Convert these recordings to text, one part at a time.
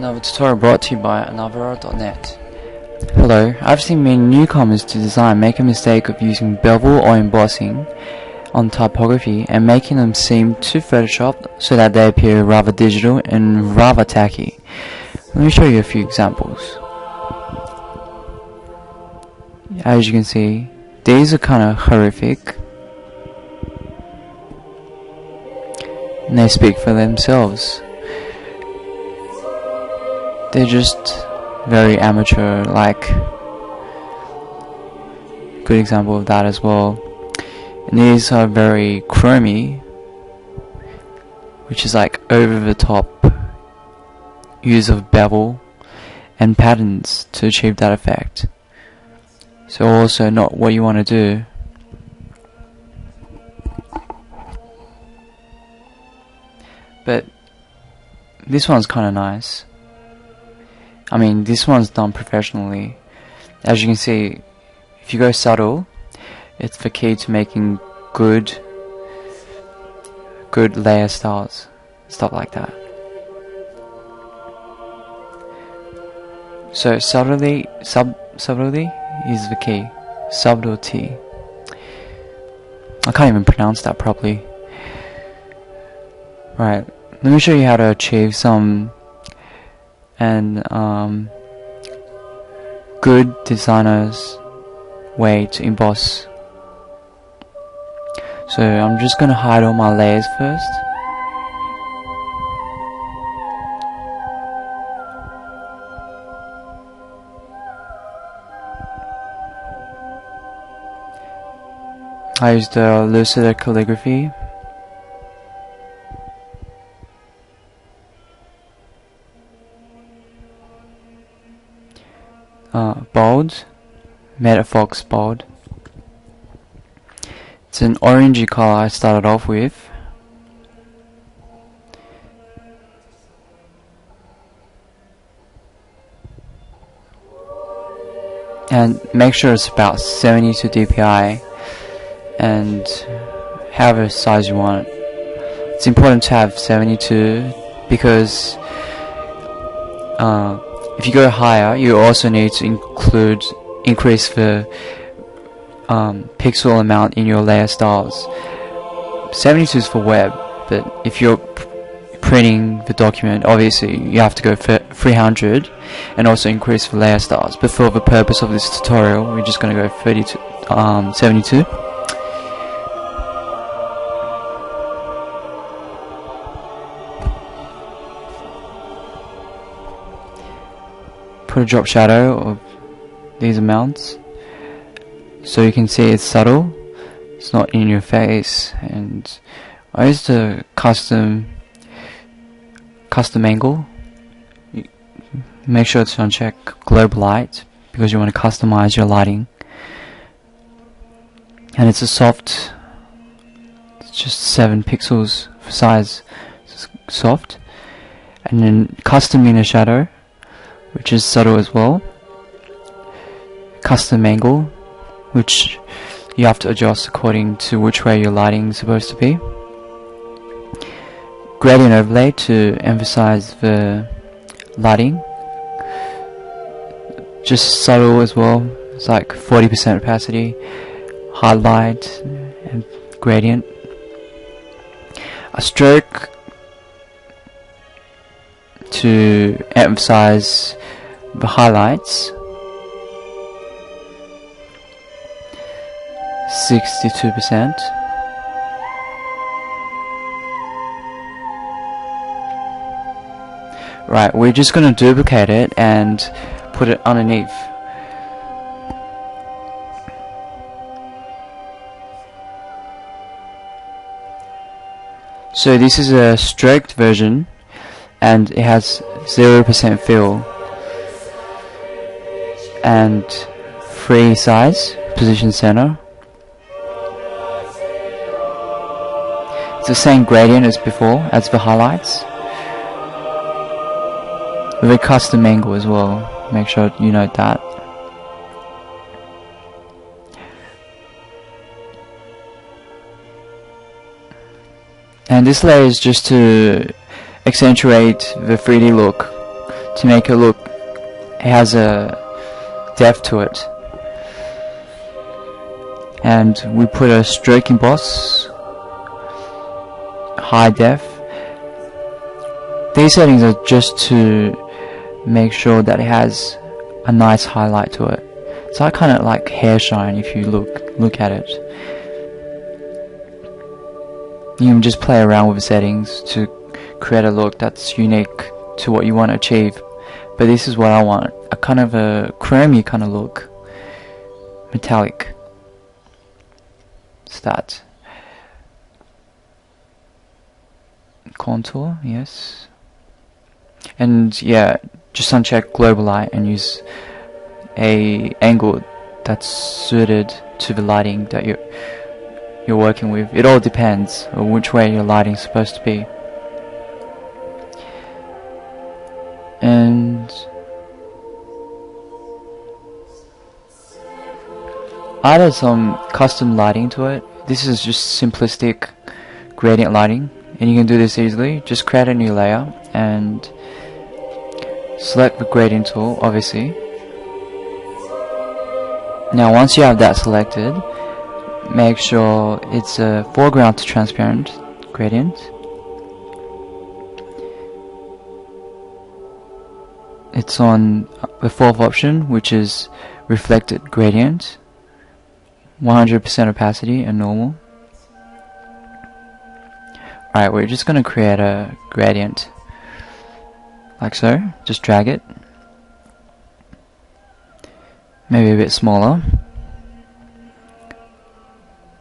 Another tutorial brought to you by another.net. Hello, I've seen many newcomers to design make a mistake of using bevel or embossing on typography and making them seem too photoshopped so that they appear rather digital and rather tacky. Let me show you a few examples. As you can see, these are kind of horrific and they speak for themselves. They're just very amateur, like. Good example of that as well. And these are very chromy, which is like over the top use of bevel and patterns to achieve that effect. So also not what you want to do. But this one's kind of nice. I mean, this one's done professionally. As you can see, if you go subtle, it's the key to making good layer styles, stuff like that. So subtlety is the key. Subtlety. I can't even pronounce that properly. Right, let me show you how to achieve some good designer's way to emboss. So I'm just gonna hide all my layers first. I used the lucid calligraphy. Bold, Metafox bold. It's an orangey color I started off with. And make sure it's about 72 dpi and however size you want it. It's important to have 72 because if you go higher, you also need to increase the pixel amount in your layer styles. 72 is for web, but if you're printing the document, obviously you have to go for 300 and also increase the layer styles. But for the purpose of this tutorial, we're just going to go 72. Put a drop shadow of these amounts so you can see it's subtle, it's not in your face. And I used a custom angle. Make sure to uncheck globe light because you want to customize your lighting. And it's a soft, it's just 7 pixels for size, it's soft. And then custom inner shadow, which is subtle as well. Custom angle, which you have to adjust according to which way your lighting is supposed to be. Gradient overlay to emphasize the lighting. Just subtle as well. It's like 40% opacity. Highlight and gradient. A stroke to emphasize the highlights. 62%. Right, we're just going to duplicate it and put it underneath. So this is a stroked version and it has 0% fill and free size, position center. It's the same gradient as before, as the highlights. With a custom angle as well, make sure you note that. And this layer is just to accentuate the 3D look, to make it look, it has a depth to it. And we put a stroke emboss, high def. These settings are just to make sure that it has a nice highlight to it. It's like kind of like hair shine if you look at it. You can just play around with the settings to create a look that's unique to what you want to achieve. But this is what I want, a kind of a chromey kind of look, metallic. It's that. Contour, yes. And yeah, just uncheck global light and use a angle that's suited to the lighting that you're working with. It all depends on which way your lighting is supposed to be. And I added some custom lighting to it. This is just simplistic gradient lighting, and you can do this easily. Just create a new layer and select the gradient tool, obviously. Now once you have that selected, make sure it's a foreground to transparent gradient. It's on the fourth option, which is reflected gradient, 100% opacity and normal. Alright, we're just going to create a gradient like so. Just drag it, maybe a bit smaller,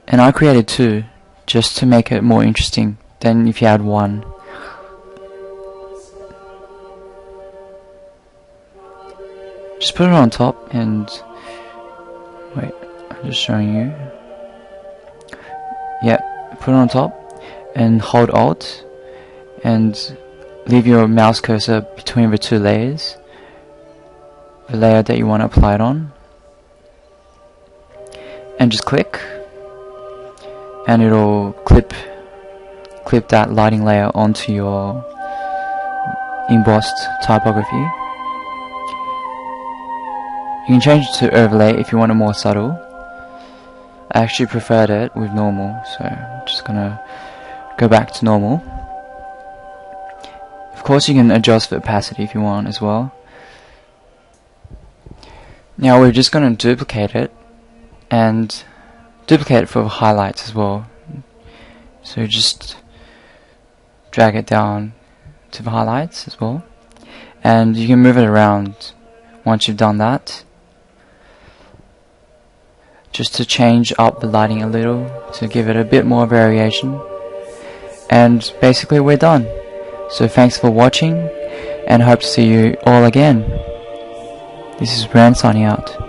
and I created two just to make it more interesting than if you had one. Just put it on top and wait, I'm just showing you. Yeah, put it on top and hold Alt and leave your mouse cursor between the two layers, the layer that you want to apply it on, and just click, and it'll clip that lighting layer onto your embossed typography. You can change it to overlay if you want it more subtle. I actually preferred it with normal, so I'm just gonna go back to normal. Of course you can adjust the opacity if you want as well. Now we're just going to duplicate it, and duplicate it for the highlights as well. So just drag it down to the highlights as well, and you can move it around once you've done that, just to change up the lighting a little to give it a bit more variation. And basically we're done. So thanks for watching, and hope to see you all again. This is Brand signing out.